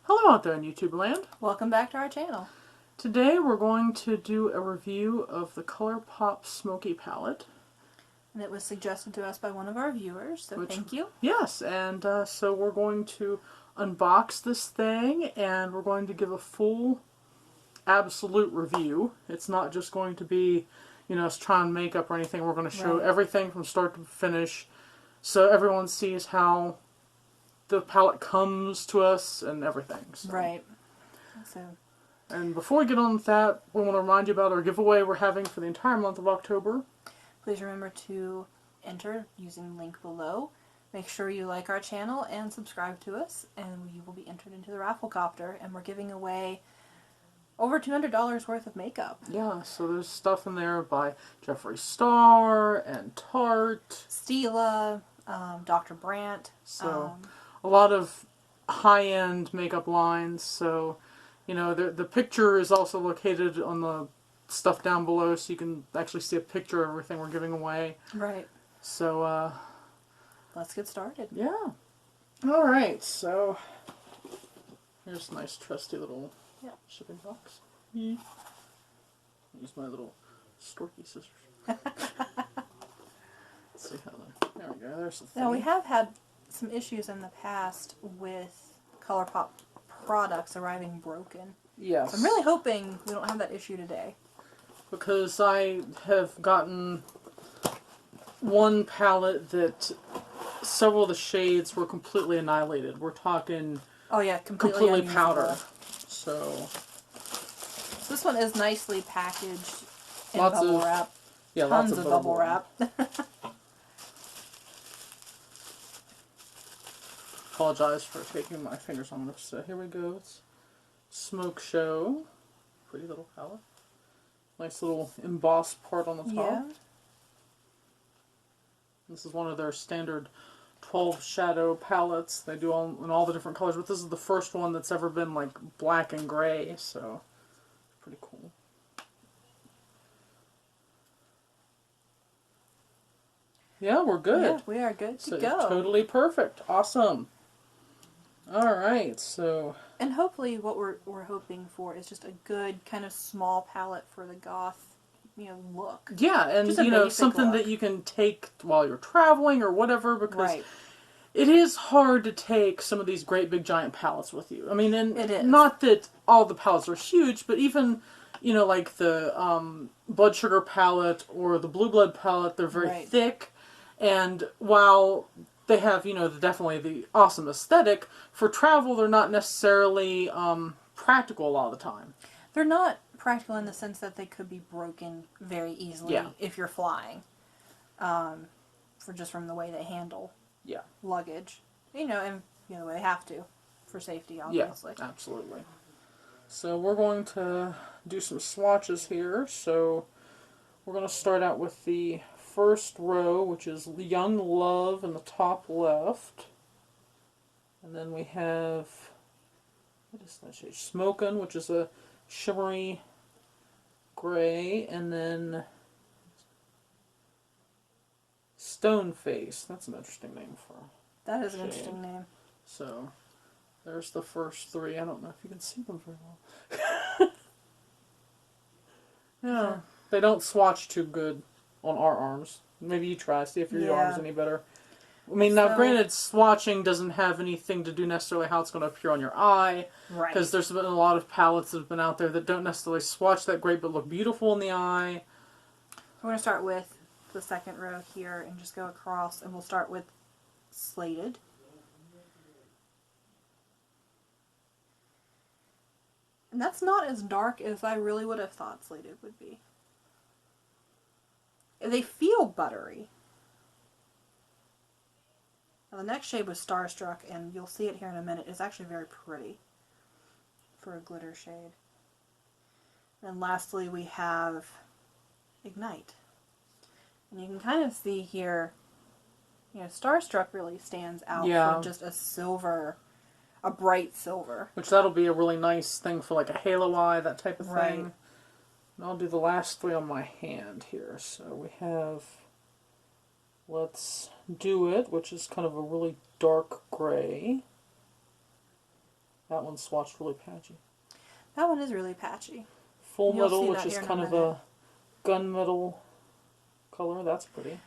Hello out there in YouTube land. Welcome back to our channel. Today we're going to do a review of the Colourpop Smoky palette. And it was suggested to us by one of our viewers, so thank you. Yes, and so we're going to unbox this thing and we're going to give a full, absolute review. It's not just going to be, us trying makeup or anything. We're going to show everything from start to finish so everyone sees how the palette comes to us and everything. So. Right. And before we get on with that, we want to remind you about our giveaway we're having for the entire month of October. Please remember to enter using the link below. Make sure you like our channel and subscribe to us, and you will be entered into the raffle copter. And we're giving away over $200 worth of makeup. Yeah, so there's stuff in there by Jeffree Star and Tarte. Stila, Dr. Brandt. So a lot of high-end makeup lines. So, the picture is also located on the stuff down below, so you can actually see a picture of everything we're giving away. Right. So, let's get started. Yeah. Alright, so here's a nice trusty little shipping box. Use my little storky scissors. Let's see how there we go, there's the thing. Now we have had some issues in the past with Colourpop products arriving broken. Yes. So I'm really hoping we don't have that issue today. Because I have gotten one palette that several of the shades were completely annihilated. We're talking completely powder. So this one is nicely packaged in lots bubble of wrap. Yeah, Tons lots of bubble wrap. Apologize for taking my fingers on this. So here we go. It's Smoke Show. Pretty little palette. Nice little embossed part on the top. Yeah. This is one of their standard 12 shadow palettes. They do in all the different colors, but this is the first one that's ever been like black and gray, so pretty cool. Yeah, we're good. Yeah, we are good to go. Totally perfect. Awesome. Alright, so... And hopefully what we're hoping for is just a good kind of small palette for the goth, look. Yeah, and something that you can take while you're traveling or whatever, because it is hard to take some of these great big giant palettes with you. I mean, and it is. Not that all the palettes are huge, but even, like the Blood Sugar palette or the Blue Blood palette, they're very thick. And while they have, definitely the awesome aesthetic, for travel they're not necessarily practical a lot of the time. They're not practical in the sense that they could be broken very easily if you're flying. From the way they handle luggage. And the way they have to for safety, obviously. Yeah, absolutely. So we're going to do some swatches here. So we're going to start out with the first row, which is Young Love in the top left. And then we have, what is that shade? Smokin', which is a shimmery gray. And then Stone Face. That's an interesting name for a That is an shade. interesting name. So there's the first three. I don't know if you can see them very well. Yeah, they don't swatch too good on our arms. Maybe you try, see if your arm's any better. I mean, now granted, swatching doesn't have anything to do necessarily how it's going to appear on your eye. Right. Because there's been a lot of palettes that have been out there that don't necessarily swatch that great but look beautiful in the eye. We're going to start with the second row here and just go across, and we'll start with Slated. And that's not as dark as I really would have thought Slated would be. They feel buttery. Now the next shade was Starstruck, and you'll see it here in a minute. It's actually very pretty for a glitter shade. And lastly we have Ignite. And you can kind of see here, Starstruck really stands out for just a silver, a bright silver. Which that'll be a really nice thing for like a halo eye, that type of thing. And I'll do the last three on my hand here. So we have Let's Do It, which is kind of a really dark gray. That one's swatched really patchy. That one is really patchy. Full You'll Metal, see which that is here in kind a of minute. a gunmetal color. That's pretty.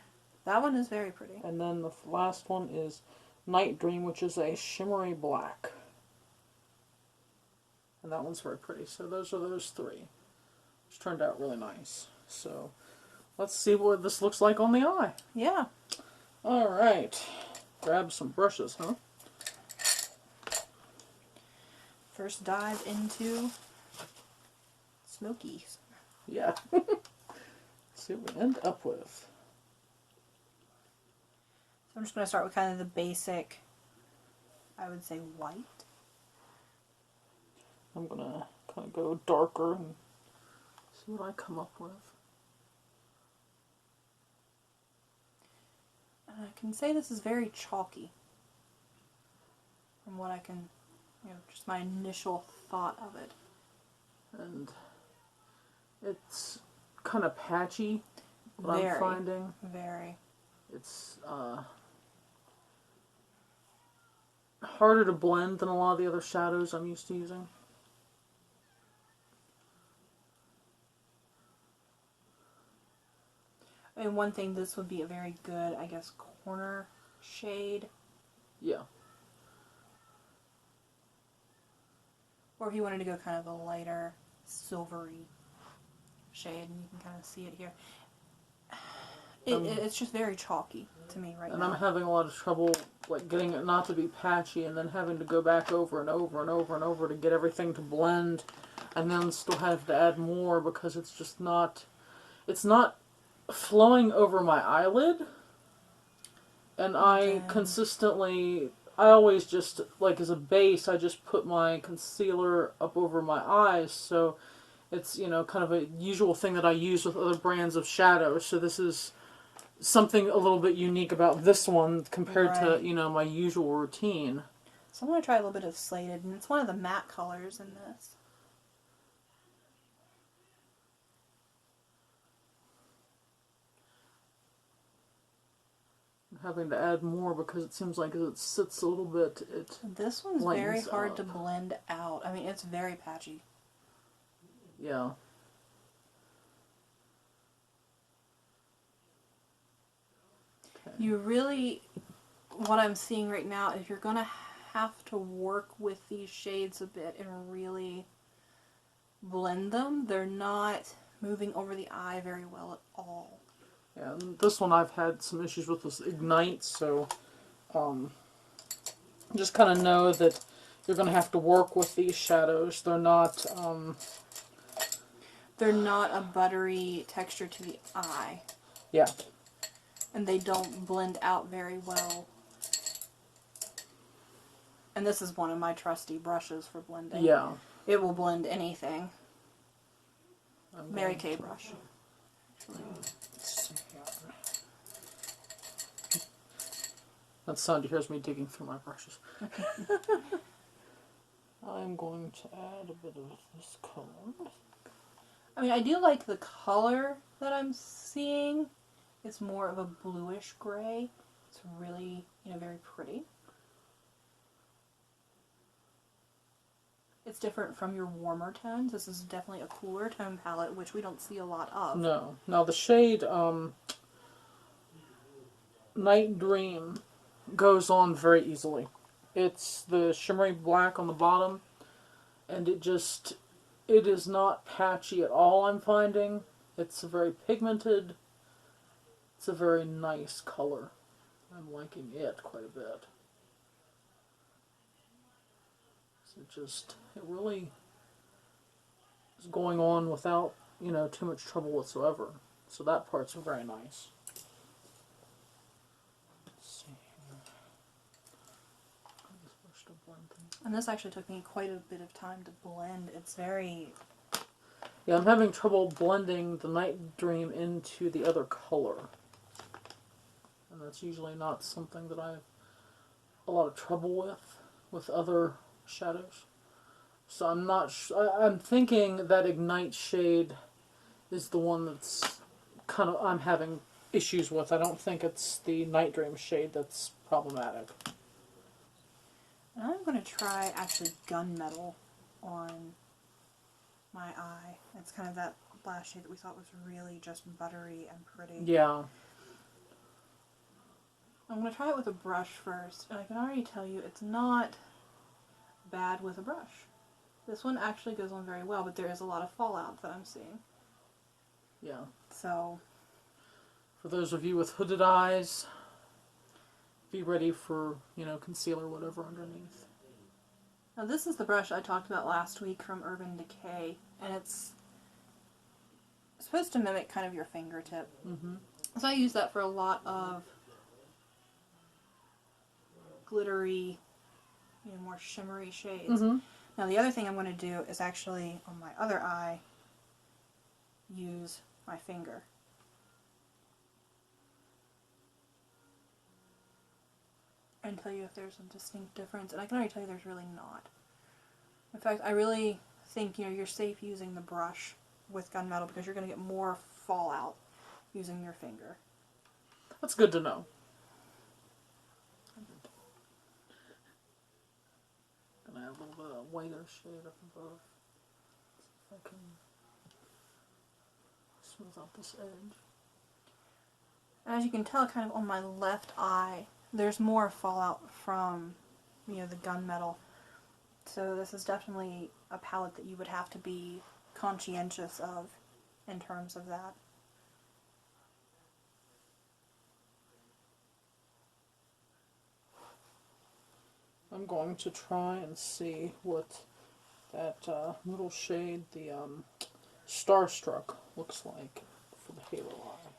That one is very pretty. And then the last one is Night Dream, which is a shimmery black. And that one's very pretty. So those are those three, which turned out really nice. So let's see what this looks like on the eye. Yeah. Alright. Grab some brushes, huh? First dive into Smokies. Yeah. See what we end up with. So I'm just going to start with kind of the basic, I would say, white. I'm going to kind of go darker and see what I come up with. And I can say this is very chalky. From what I can, just my initial thought of it. And it's kind of patchy, what Very, I'm finding. very. It's harder to blend than a lot of the other shadows I'm used to using. I mean, one thing, this would be a very good, I guess, corner shade. Yeah. Or if you wanted to go kind of a lighter, silvery shade, and you can kind of see it here. It's just very chalky to me right And now. I'm having a lot of trouble like getting it not to be patchy and then having to go back over and over and over and over to get everything to blend and then still have to add more because it's just not, it's not flowing over my eyelid. And I consistently, I always just, like as a base, I just put my concealer up over my eyes, so it's, kind of a usual thing that I use with other brands of shadow, so this is something a little bit unique about this one compared to, my usual routine. So I'm going to try a little bit of Slated, and it's one of the matte colors in this. I'm having to add more because it seems like as it sits a little bit, This one's very lightens hard up. to blend out. I mean, it's very patchy. Yeah. Okay. You really, what I'm seeing right now, if you're going to have to work with these shades a bit and really blend them, they're not moving over the eye very well at all. Yeah, and this one I've had some issues with this Ignite, so just kind of know that you're going to have to work with these shadows. They're not a buttery texture to the eye. Yeah. And they don't blend out very well. And this is one of my trusty brushes for blending. Yeah. It will blend anything. Mary Kay brush. That sound you hear is me digging through my brushes. I'm going to add a bit of this color. I mean, I do like the color that I'm seeing. It's more of a bluish gray. It's really, very pretty. It's different from your warmer tones. This is definitely a cooler tone palette, which we don't see a lot of. No. Now the shade Night Dream goes on very easily. It's the shimmery black on the bottom, and it is not patchy at all, I'm finding. It's very pigmented. It's a very nice color. I'm liking it quite a bit. So it really is going on without, too much trouble whatsoever. So that part's very nice. Let's see here. I just wish to blend things. And this actually took me quite a bit of time to blend. It's very... Yeah, I'm having trouble blending the Night Dream into the other color. And that's usually not something that I have a lot of trouble with other shadows. So I'm not I'm thinking that Ignite shade is the one that's kind of I'm having issues with. I don't think it's the Night Dream shade that's problematic. I'm going to try actually gunmetal on my eye. It's kind of that last shade that we thought was really just buttery and pretty. Yeah. I'm going to try it with a brush first, and I can already tell you it's not bad with a brush. This one actually goes on very well, but there is a lot of fallout that I'm seeing. Yeah. So, for those of you with hooded eyes, be ready for, you know, concealer, whatever underneath. now this is the brush I talked about last week from Urban Decay, and it's supposed to mimic kind of your fingertip. Mm-hmm. So I use that for a lot of glittery, you know, more shimmery shades. Mm-hmm. Now the other thing I'm going to do is actually, on my other eye, use my finger. And tell you if there's a distinct difference. And I can already tell you there's really not. In fact, I really think, you know, you're safe using the brush with gunmetal because you're going to get more fallout using your finger. That's good to know. Gonna add a little bit of whiter shade up above. See if I can smooth out this edge. As you can tell, kind of on my left eye, there's more fallout from, you know, the gunmetal. So this is definitely a palette that you would have to be conscientious of in terms of that. I'm going to try and see what that little shade, the Starstruck, looks like for the halo eye.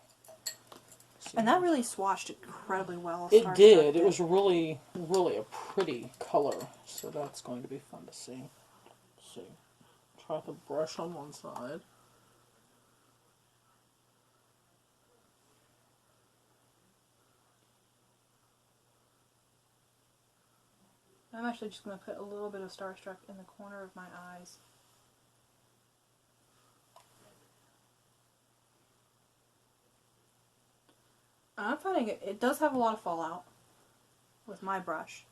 And that really swatched incredibly well. It did. It was really, really a pretty color. So that's going to be fun to see. Let's see. Try the brush on one side. I'm actually just going to put a little bit of Starstruck in the corner of my eyes. I'm finding it does have a lot of fallout with my brush.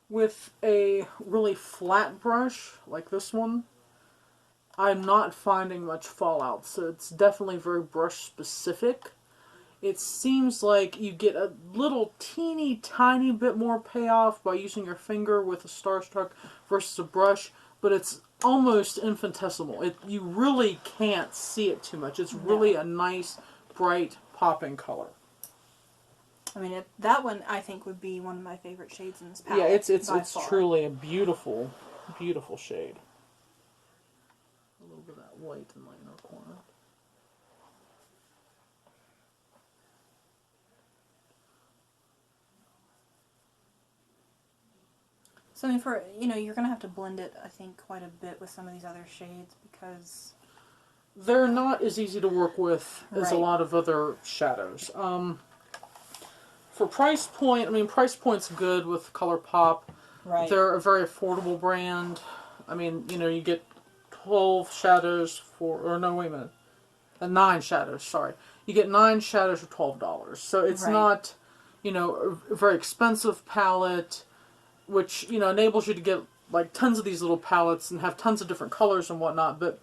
With a really flat brush, like this one, I'm not finding much fallout, so it's definitely very brush specific. It seems like you get a little teeny tiny bit more payoff by using your finger with a Starstruck versus a brush, but it's almost infinitesimal. You really can't see it too much. It's really a nice, bright, popping color. I mean, that one I think would be one of my favorite shades in this palette. Yeah, it's truly a beautiful, beautiful shade. A little bit of that white in my inner corner. So I mean, for, you know, you're going to have to blend it, I think, quite a bit with some of these other shades because they're not as easy to work with as a lot of other shadows. For price point, I mean, price point's good with Colourpop. Right. They're a very affordable brand. I mean, you know, you get 12 shadows for, or no, wait a minute. 9 shadows, sorry. You get 9 shadows for $12. So it's not, you know, a very expensive palette, which, you know, enables you to get, like, tons of these little palettes and have tons of different colors and whatnot. But,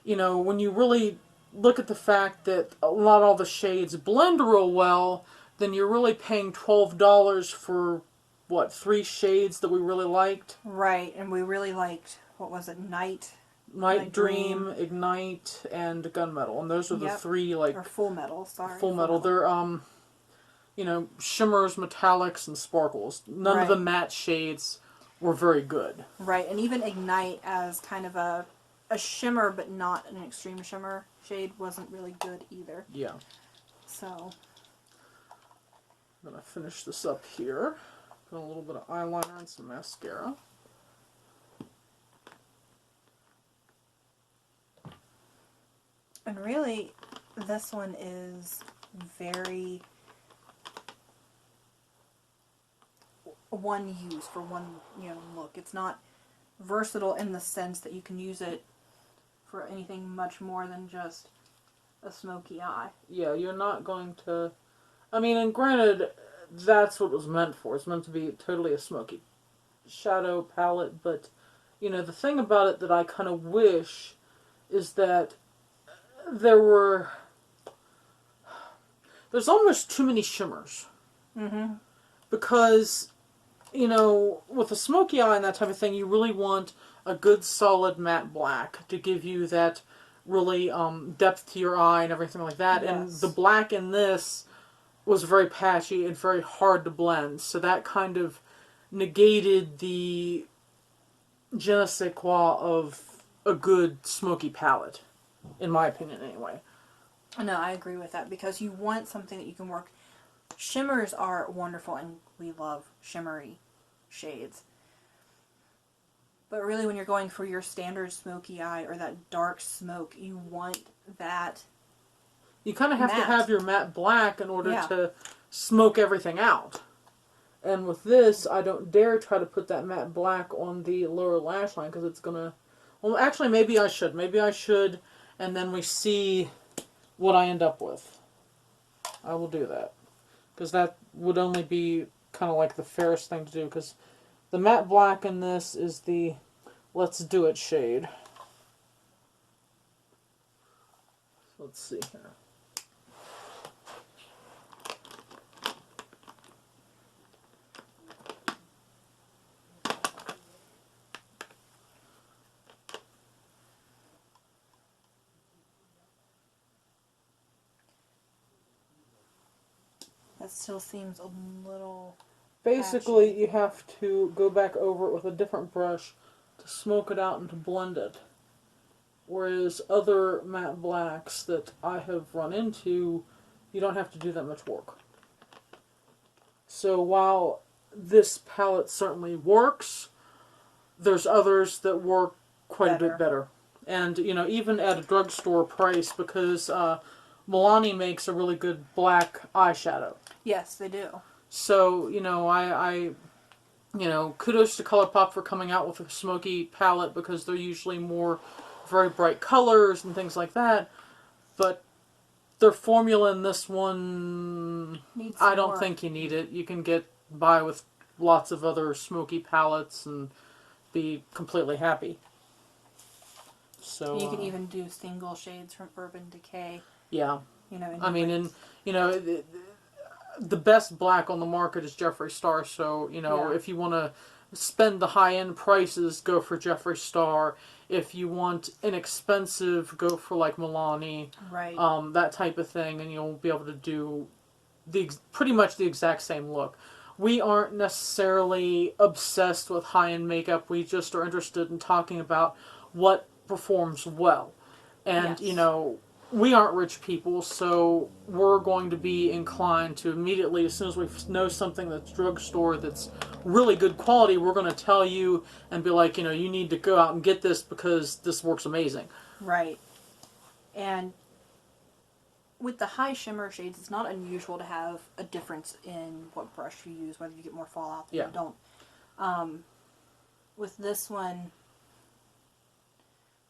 you know, when you really look at the fact that not all the shades blend real well, then you're really paying $12 for, what, 3 shades that we really liked? Right, and we really liked, what was it, Night Dream, Ignite, and Gunmetal. And those are the 3, like... Or Full Metal, sorry. Full Metal. They're, you know, shimmers, metallics, and sparkles. None of the matte shades were very good. Right, and even Ignite as kind of a shimmer, but not an extreme shimmer shade, wasn't really good either. Yeah. So... I'm going to finish this up here. Put a little bit of eyeliner and some mascara. And really, this one is very one use for one, you know, look. It's not versatile in the sense that you can use it for anything much more than just a smoky eye. Yeah, you're not going to... I mean, and granted, that's what it was meant for. It's meant to be totally a smoky shadow palette, but, you know, the thing about it that I kind of wish is that there were... There's almost too many shimmers. Mm-hmm. Because, you know, with a smoky eye and that type of thing, you really want a good solid matte black to give you that really depth to your eye and everything like that. Yes. And the black in this was very patchy and very hard to blend. So that kind of negated the je ne sais quoi of a good smoky palette. In my opinion, anyway. No, I agree with that, because you want something that you can work. Shimmers are wonderful, and we love shimmery shades. But really, when you're going for your standard smoky eye or that dark smoke, you want that. You kind of have to matte. have your matte black in order Yeah. to smoke everything out. And with this, I don't dare try to put that matte black on the lower lash line because it's going to... Well, actually, maybe I should. Maybe I should, and then we see what I end up with. I will do that. Because that would only be kind of like the fairest thing to do, because the matte black in this is the Let's Do It shade. Let's see here. That still seems a little. Basically, patchy. you have to go back over it with a different brush to smoke it out and to blend it. Whereas other matte blacks that I have run into, you don't have to do that much work. So while this palette certainly works, there's others that work quite a bit better. And, you know, even at a drugstore price, because Milani makes a really good black eyeshadow. Yes, they do. So, you know, you know, kudos to Colourpop for coming out with a smoky palette, because they're usually more very bright colors and things like that. But their formula in this one, I don't think you need it. You can get by with lots of other smoky palettes and be completely happy. So you can even do single shades from Urban Decay. Yeah. You know, I mean, and you know, the best black on the market is Jeffree Star. So you know, if you want to spend the high end prices, go for Jeffree Star. If you want inexpensive, go for like Milani, right? That type of thing, and you'll be able to do pretty much the exact same look. We aren't necessarily obsessed with high end makeup. We just are interested in talking about what performs well, and you know. We aren't rich people, so we're going to be inclined to immediately, as soon as we know something that's drugstore that's really good quality, we're going to tell you and be like, you know, you need to go out and get this because this works amazing. Right. And with the high shimmer shades, it's not unusual to have a difference in what brush you use, whether you get more fallout than you don't. With this one,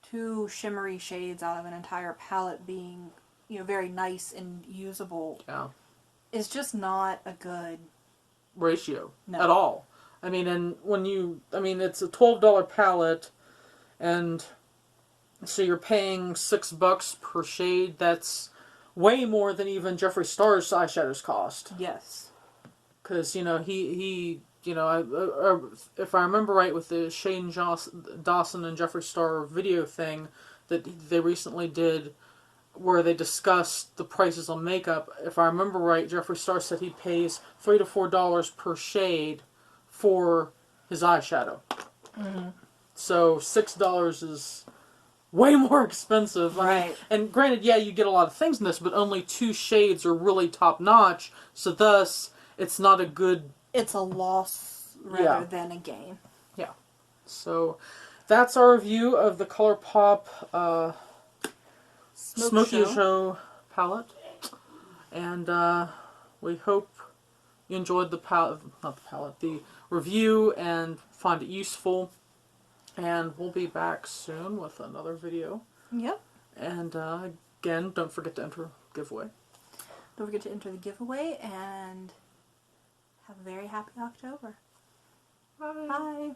two shimmery shades out of an entire palette being, you know, very nice and usable, is just not a good ratio at all. I mean, and when you, I mean, it's a $12 palette, and so you're paying $6 per shade. That's way more than even Jeffree Star's eyeshadows cost. Yes. Because, you know, he you know, if I remember right, with the Shane Dawson and Jeffree Star video thing that they recently did, where they discussed the prices on makeup, if I remember right, Jeffree Star said he pays $3 to $4 per shade for his eyeshadow. Mm-hmm. So $6 is way more expensive. Right. I mean, and granted, yeah, you get a lot of things in this, but only 2 shades are really top notch. So thus, it's not a good. It's a loss rather than a gain. Yeah. So that's our review of the Colourpop Smoky Show palette. And we hope you enjoyed the the review and find it useful. And we'll be back soon with another video. Yep. And again, don't forget to enter the giveaway. Don't forget to enter the giveaway, and happy October. Bye. Bye.